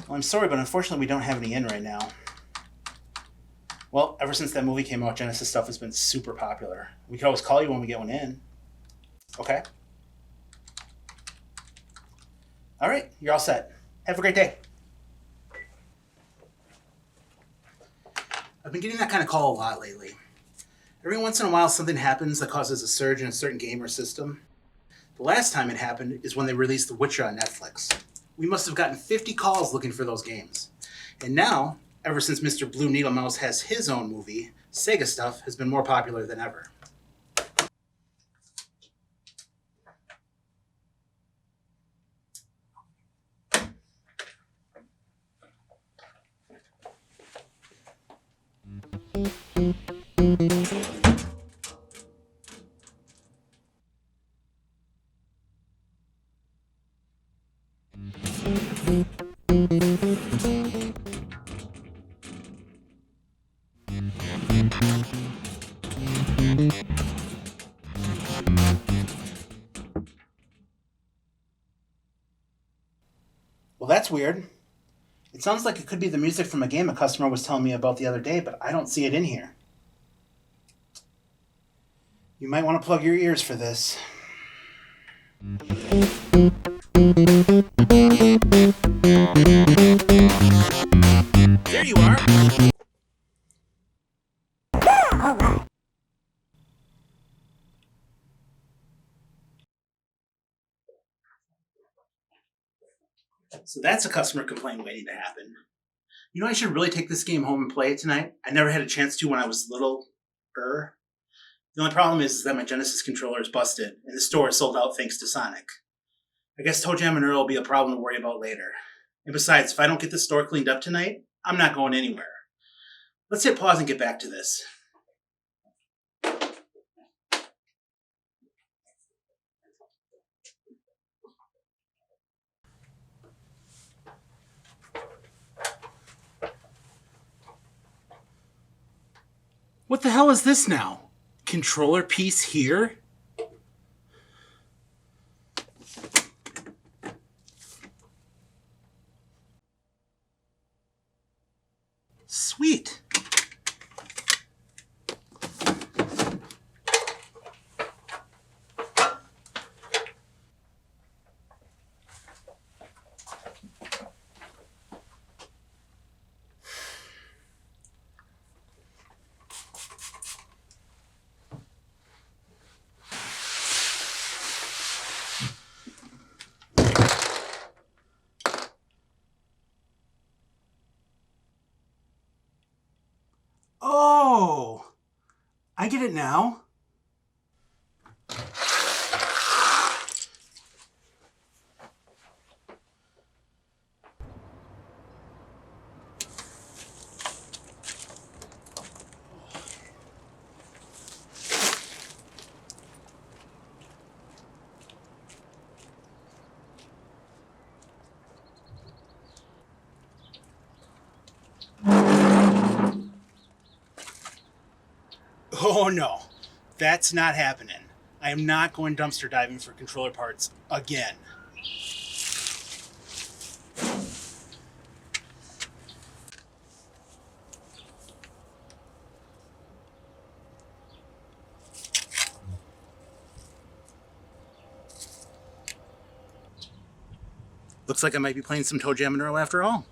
Well, I'm sorry, but unfortunately we don't have any in right now. Well, ever since that movie came out, Genesis stuff has been super popular. We can always call you when we get one in. Okay? All right, you're all set. Have a great day. I've been getting that kind of call a lot lately. Every once in a while, something happens that causes a surge in a certain game or system. The last time it happened is when they released The Witcher on Netflix. We must have gotten 50 calls looking for those games. And now, ever since Mr. Blue Needle Mouse has his own movie, Sega stuff has been more popular than ever. Well, that's weird. It sounds like it could be the music from a game a customer was telling me about the other day, but I don't see it in here. You might want to plug your ears for this. There you are! So that's a customer complaint waiting to happen. You know, I should really take this game home and play it tonight. I never had a chance to when I was little. The only problem is that my Genesis controller is busted, and the store is sold out thanks to Sonic. I guess ToeJam and Earl will be a problem to worry about later. And besides, if I don't get this store cleaned up tonight, I'm not going anywhere. Let's hit pause and get back to this. What the hell is this now? Controller piece here? Sweet. Oh, I get it now. Oh no, that's not happening. I am not going dumpster diving for controller parts again. Looks like I might be playing some ToeJam and Earl after all.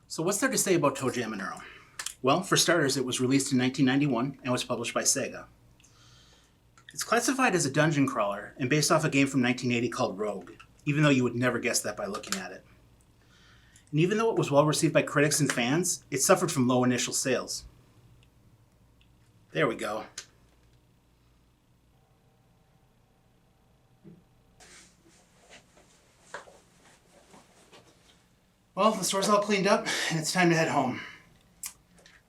So what's there to say about ToeJam and Earl? Well, for starters, it was released in 1991 and was published by Sega. It's classified as a dungeon crawler and based off a game from 1980 called Rogue, even though you would never guess that by looking at it. And even though it was well received by critics and fans, it suffered from low initial sales. There we go. Well, the store's all cleaned up and it's time to head home.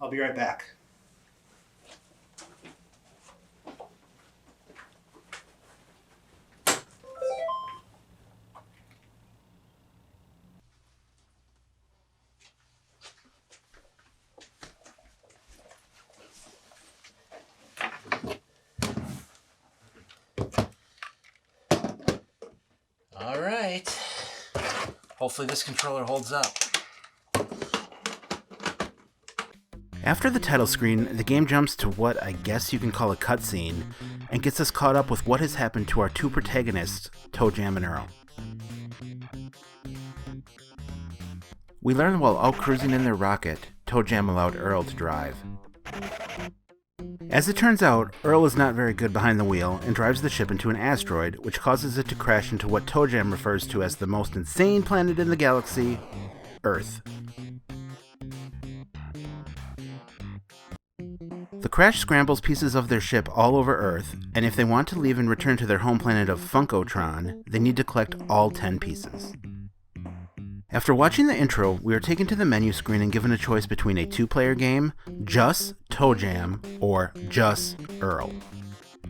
I'll be right back. All right. Hopefully this controller holds up. After the title screen, the game jumps to what I guess you can call a cutscene, and gets us caught up with what has happened to our two protagonists, ToeJam and Earl. We learn while out cruising in their rocket, ToeJam allowed Earl to drive. As it turns out, Earl is not very good behind the wheel and drives the ship into an asteroid, which causes it to crash into what ToeJam refers to as the most insane planet in the galaxy, Earth. The crash scrambles pieces of their ship all over Earth, and if they want to leave and return to their home planet of Funkotron, they need to collect all 10 pieces. After watching the intro, we are taken to the menu screen and given a choice between a 2-player game, Just ToeJam, or Just Earl.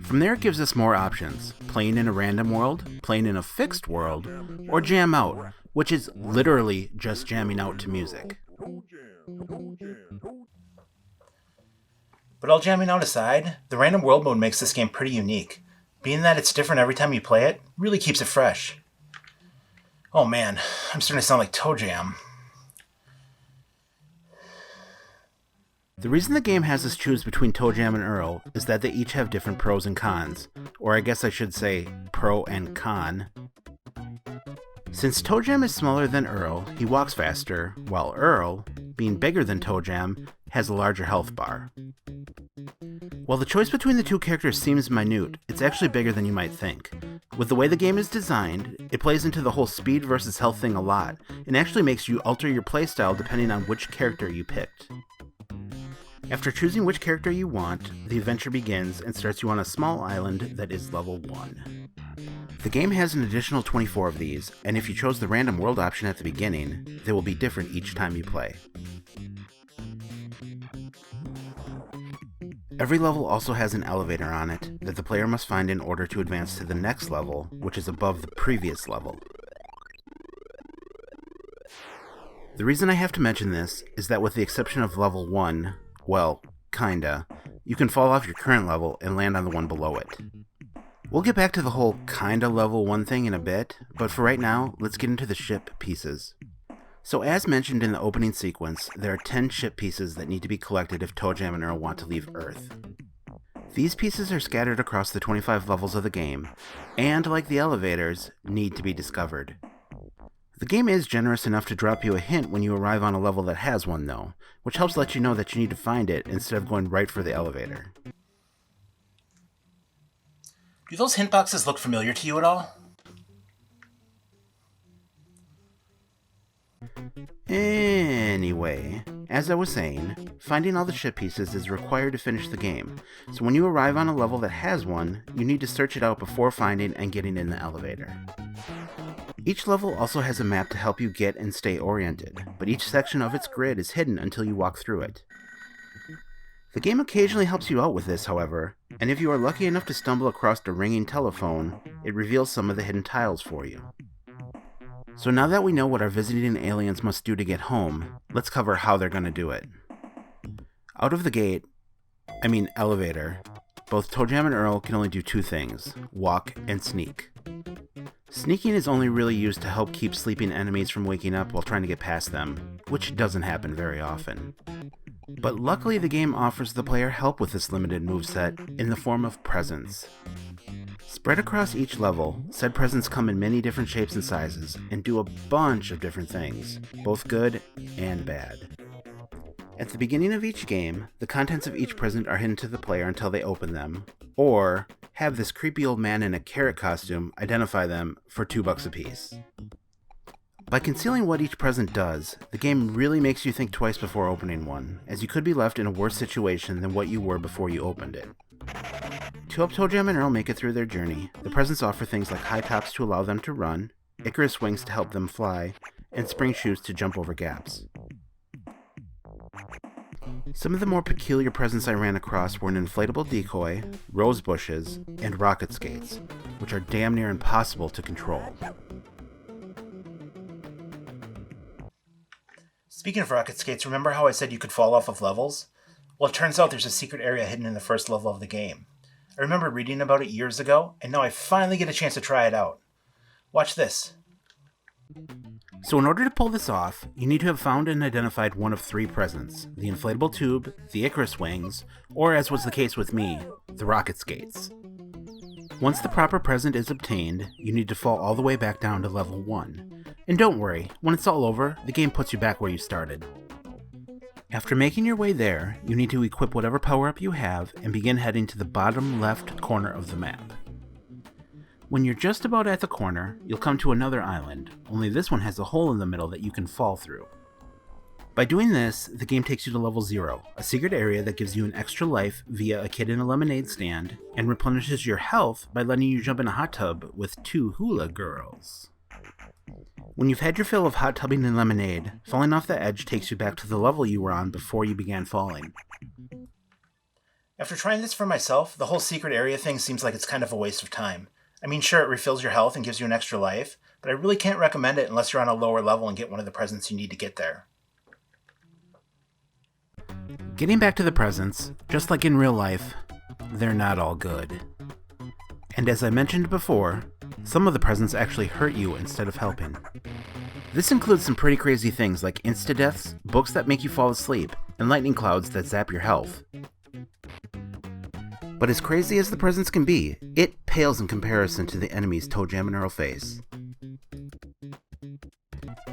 From there it gives us more options, playing in a random world, playing in a fixed world, or jam out, which is literally just jamming out to music. But all jamming out aside, the random world mode makes this game pretty unique. Being that it's different every time you play it, really keeps it fresh. Oh man, I'm starting to sound like ToeJam. The reason the game has us choose between ToeJam and Earl is that they each have different pros and cons, or I guess I should say pro and con. Since ToeJam is smaller than Earl, he walks faster, while Earl, being bigger than ToeJam, has a larger health bar. While the choice between the two characters seems minute, it's actually bigger than you might think. With the way the game is designed, it plays into the whole speed versus health thing a lot, and actually makes you alter your playstyle depending on which character you picked. After choosing which character you want, the adventure begins and starts you on a small island that is level 1. The game has an additional 24 of these, and if you chose the random world option at the beginning, they will be different each time you play. Every level also has an elevator on it that the player must find in order to advance to the next level, which is above the previous level. The reason I have to mention this is that with the exception of level 1, well, kinda, you can fall off your current level and land on the one below it. We'll get back to the whole kinda level 1 thing in a bit, but for right now, let's get into the ship pieces. So as mentioned in the opening sequence, there are 10 ship pieces that need to be collected if ToeJam and Earl want to leave Earth. These pieces are scattered across the 25 levels of the game, and like the elevators, need to be discovered. The game is generous enough to drop you a hint when you arrive on a level that has one though, which helps let you know that you need to find it instead of going right for the elevator. Do those hint boxes look familiar to you at all? Anyway, as I was saying, finding all the ship pieces is required to finish the game, so when you arrive on a level that has one, you need to search it out before finding and getting in the elevator. Each level also has a map to help you get and stay oriented, but each section of its grid is hidden until you walk through it. The game occasionally helps you out with this, however, and if you are lucky enough to stumble across a ringing telephone, it reveals some of the hidden tiles for you. So now that we know what our visiting aliens must do to get home, let's cover how they're going to do it. Out of the gate, elevator, both ToeJam and Earl can only do two things, walk and sneak. Sneaking is only really used to help keep sleeping enemies from waking up while trying to get past them, which doesn't happen very often. But luckily the game offers the player help with this limited moveset in the form of presents. Spread across each level, said presents come in many different shapes and sizes, and do a bunch of different things, both good and bad. At the beginning of each game, the contents of each present are hidden to the player until they open them, or have this creepy old man in a carrot costume identify them for $2 apiece. By concealing what each present does, the game really makes you think twice before opening one, as you could be left in a worse situation than what you were before you opened it. To help ToeJam and Earl make it through their journey, the presents offer things like high tops to allow them to run, Icarus wings to help them fly, and spring shoes to jump over gaps. Some of the more peculiar presents I ran across were an inflatable decoy, rose bushes, and rocket skates, which are damn near impossible to control. Speaking of rocket skates, remember how I said you could fall off of levels? Well, it turns out there's a secret area hidden in the first level of the game. I remember reading about it years ago, and now I finally get a chance to try it out. Watch this. So in order to pull this off, you need to have found and identified one of 3 presents: the inflatable tube, the Icarus wings, or as was the case with me, the rocket skates. Once the proper present is obtained, you need to fall all the way back down to level 1. And don't worry, when it's all over, the game puts you back where you started. After making your way there, you need to equip whatever power-up you have and begin heading to the bottom left corner of the map. When you're just about at the corner, you'll come to another island, only this one has a hole in the middle that you can fall through. By doing this, the game takes you to level 0, a secret area that gives you an extra life via a kid in a lemonade stand, and replenishes your health by letting you jump in a hot tub with 2 hula girls. When you've had your fill of hot tubbing and lemonade, falling off the edge takes you back to the level you were on before you began falling. After trying this for myself, the whole secret area thing seems like it's kind of a waste of time. I mean, sure, it refills your health and gives you an extra life, but I really can't recommend it unless you're on a lower level and get one of the presents you need to get there. Getting back to the presents, just like in real life, they're not all good. And as I mentioned before, some of the presents actually hurt you instead of helping. This includes some pretty crazy things like insta-deaths, books that make you fall asleep, and lightning clouds that zap your health. But as crazy as the presents can be, it pales in comparison to the enemies ToeJam and Earl face.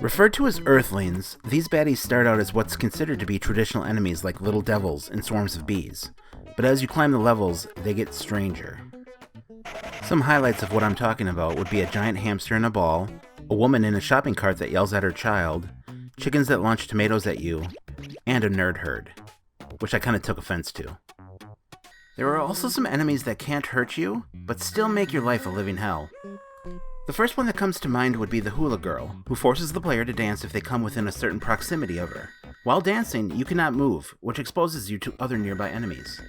Referred to as Earthlings, these baddies start out as what's considered to be traditional enemies like little devils and swarms of bees, but as you climb the levels, they get stranger. Some highlights of what I'm talking about would be a giant hamster in a ball, a woman in a shopping cart that yells at her child, chickens that launch tomatoes at you, and a nerd herd, which I kinda took offense to. There are also some enemies that can't hurt you, but still make your life a living hell. The first one that comes to mind would be the hula girl, who forces the player to dance if they come within a certain proximity of her. While dancing, you cannot move, which exposes you to other nearby enemies.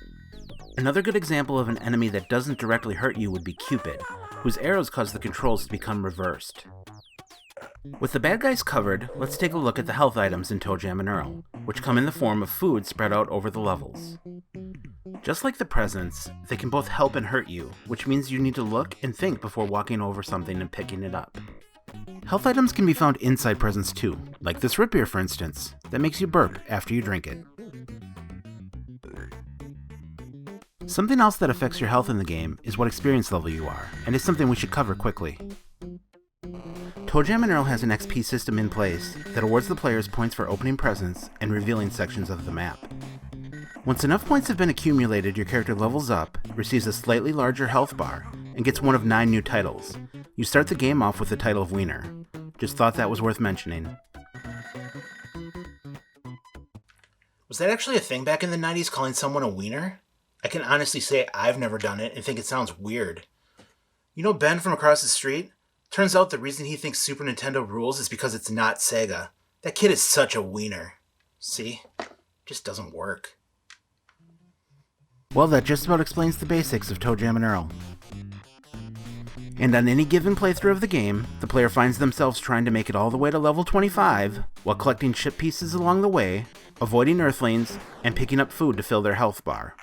Another good example of an enemy that doesn't directly hurt you would be Cupid, whose arrows cause the controls to become reversed. With the bad guys covered, let's take a look at the health items in ToeJam and Earl, which come in the form of food spread out over the levels. Just like the presents, they can both help and hurt you, which means you need to look and think before walking over something and picking it up. Health items can be found inside presents too, like this root beer for instance, that makes you burp after you drink it. Something else that affects your health in the game is what experience level you are, and is something we should cover quickly. ToeJam and Earl has an XP system in place that awards the players points for opening presents and revealing sections of the map. Once enough points have been accumulated, your character levels up, receives a slightly larger health bar, and gets one of 9 new titles. You start the game off with the title of Wiener. Just thought that was worth mentioning. Was that actually a thing back in the 90s, calling someone a wiener? I can honestly say I've never done it and think it sounds weird. You know Ben from across the street? Turns out the reason he thinks Super Nintendo rules is because it's not Sega. That kid is such a wiener. See? Just doesn't work. Well, that just about explains the basics of ToeJam and Earl. And on any given playthrough of the game, the player finds themselves trying to make it all the way to level 25, while collecting ship pieces along the way, avoiding Earthlings, and picking up food to fill their health bar.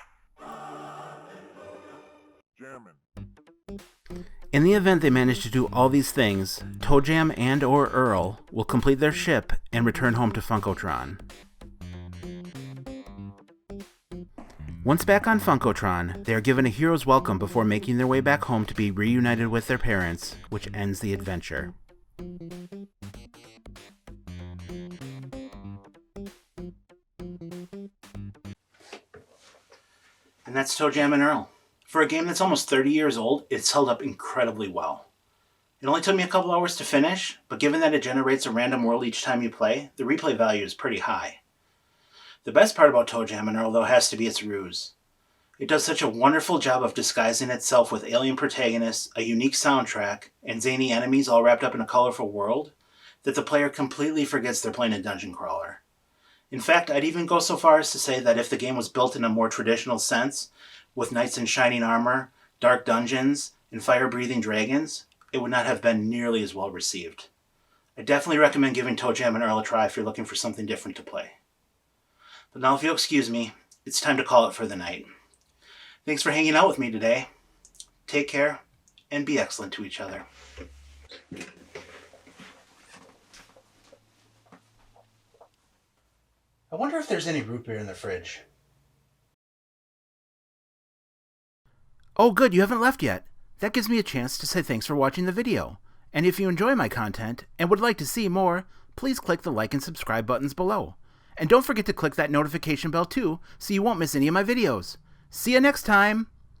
In the event they manage to do all these things, ToeJam and or Earl will complete their ship and return home to Funkotron. Once back on Funkotron, they are given a hero's welcome before making their way back home to be reunited with their parents, which ends the adventure. And that's ToeJam and Earl. For a game that's almost 30 years old, it's held up incredibly well. It only took me a couple hours to finish, but given that it generates a random world each time you play, the replay value is pretty high. The best part about ToeJam and Earl, though, has to be its ruse. It does such a wonderful job of disguising itself with alien protagonists, a unique soundtrack, and zany enemies all wrapped up in a colorful world, that the player completely forgets they're playing a dungeon crawler. In fact, I'd even go so far as to say that if the game was built in a more traditional sense, with knights in shining armor, dark dungeons, and fire-breathing dragons, it would not have been nearly as well received. I definitely recommend giving ToeJam and Earl a try if you're looking for something different to play. But now if you'll excuse me, it's time to call it for the night. Thanks for hanging out with me today. Take care, and be excellent to each other. I wonder if there's any root beer in the fridge. Oh good, you haven't left yet. That gives me a chance to say thanks for watching the video. And if you enjoy my content and would like to see more, please click the like and subscribe buttons below. And don't forget to click that notification bell too, so you won't miss any of my videos. See you next time!